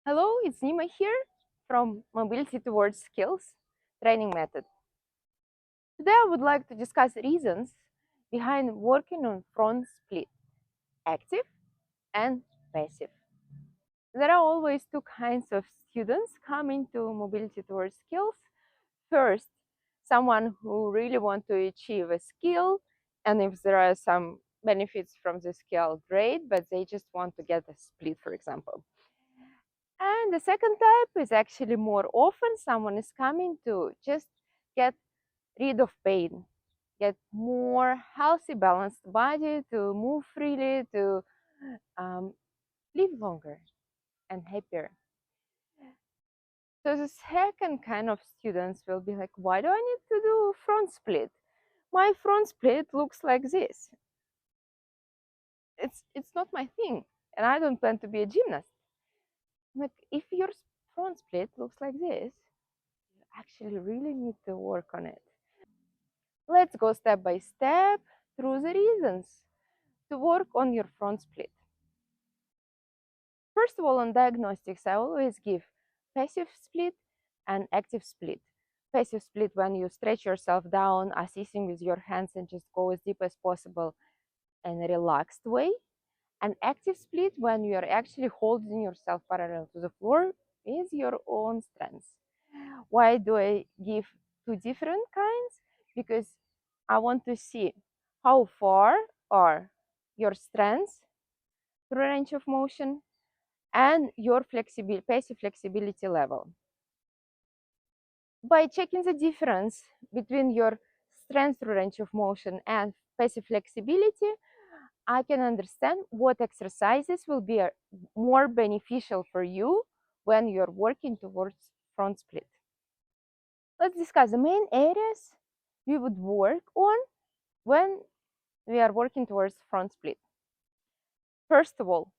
Hello, it's Nima here from Mobility Towards Skills training method. Today I would like to discuss reasons behind working on front split, active and passive. There are always two kinds of students coming to Mobility Towards Skills. First, someone who really want to achieve a skill, and if there are some benefits from the skill, great, but they just want to get a split, for example. And the second type is actually more often someone is coming to just get rid of pain, get more healthy, balanced body, to move freely, to live longer and happier. So the second kind of students will be like, why do I need to do front split? My front split looks like this. It's not my thing, and I don't plan to be a gymnast. Like, if your front split looks like this, you actually really need to work on it. Let's go step by step through the reasons to work on your front split. First of all, on diagnostics, I always give passive split and active split. Passive split when you stretch yourself down, assisting with your hands and just go as deep as possible in a relaxed way. And active split when you are actually holding yourself parallel to the floor with your own strength. Why do I give two different kinds? Because I want to see how far are your strengths through range of motion and your passive flexibility level. By checking the difference between your strength through range of motion and passive flexibility, I can understand what exercises will be more beneficial for you when you're working towards front split. Let's discuss the main areas we would work on when we are working towards front split. First of all,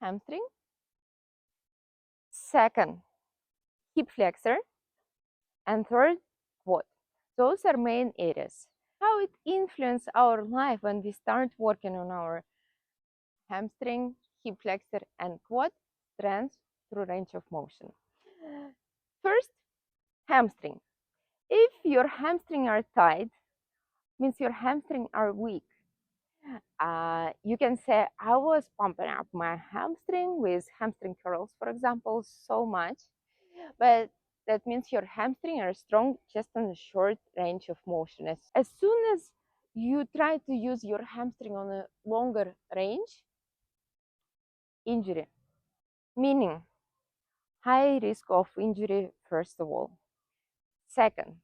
hamstring. Second, hip flexor. And third, quad. Those are main areas. How it influences our life when we start working on our hamstring, hip flexor, and quad strength through range of motion. First, hamstring. If your hamstring are tight, means your hamstring are weak. You can say, I was pumping up my hamstring with hamstring curls, for example, so much, but that means your hamstring are strong just on a short range of motion. As soon as you try to use your hamstring on a longer range, injury, meaning high risk of injury, first of all. Second,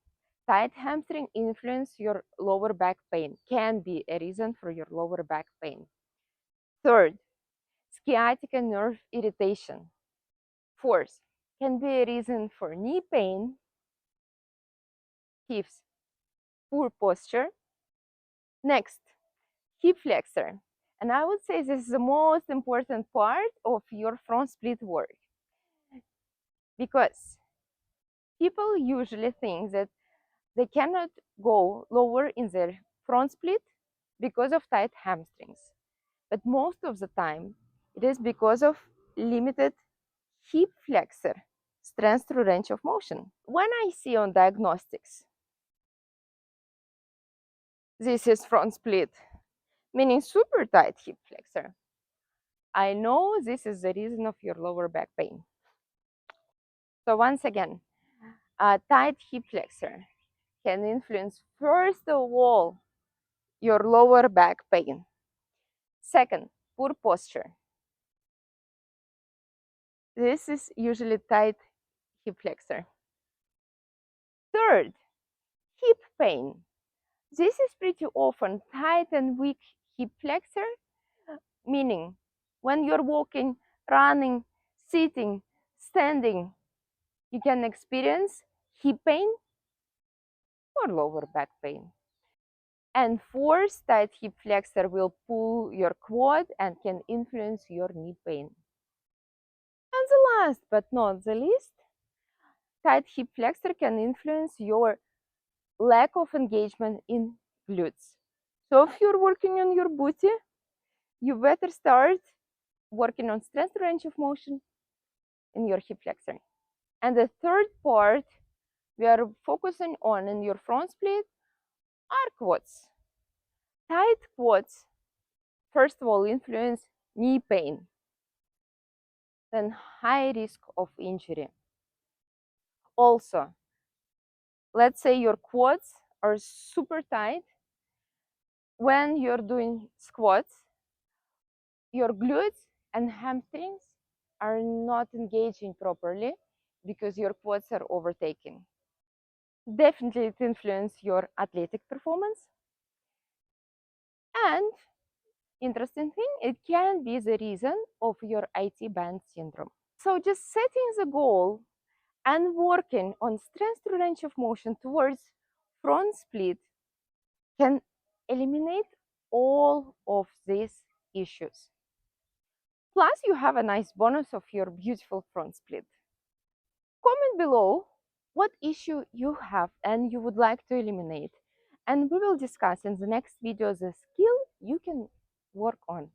tight hamstring influence your lower back pain, can be a reason for your lower back pain. Third, sciatica nerve irritation. Fourth, can be a reason for knee pain. Fifth, poor posture. Next, hip flexor. And I would say this is the most important part of your front split work, because people usually think that they cannot go lower in their front split because of tight hamstrings. But most of the time, it is because of limited hip flexor strength through range of motion. When I see on diagnostics, this is front split, meaning super tight hip flexor, I know this is the reason of your lower back pain. So once again, a tight hip flexor can influence, first of all, your lower back pain. Second, poor posture. This is usually tight hip flexor. Third, hip pain. This is pretty often tight and weak hip flexor, meaning when you're walking, running, sitting, standing, you can experience hip pain or lower back pain. And fourth, tight hip flexor will pull your quad and can influence your knee pain. And the last but not the least, tight hip flexor can influence your lack of engagement in glutes. So if you're working on your booty, you better start working on strength range of motion in your hip flexor. And the third part we are focusing on in your front split are quads. Tight quads, first of all, influence knee pain, then high risk of injury. Also, let's say your quads are super tight. When you're doing squats, your glutes and hamstrings are not engaging properly because your quads are overtaken. Definitely it influences your athletic performance. And interesting thing, it can be the reason of your IT band syndrome. So just setting the goal and working on strength to range of motion towards front split can eliminate all of these issues. Plus, you have a nice bonus of your beautiful front split. Comment below what issue you have and you would like to eliminate, and we will discuss in the next video the skill you can work on.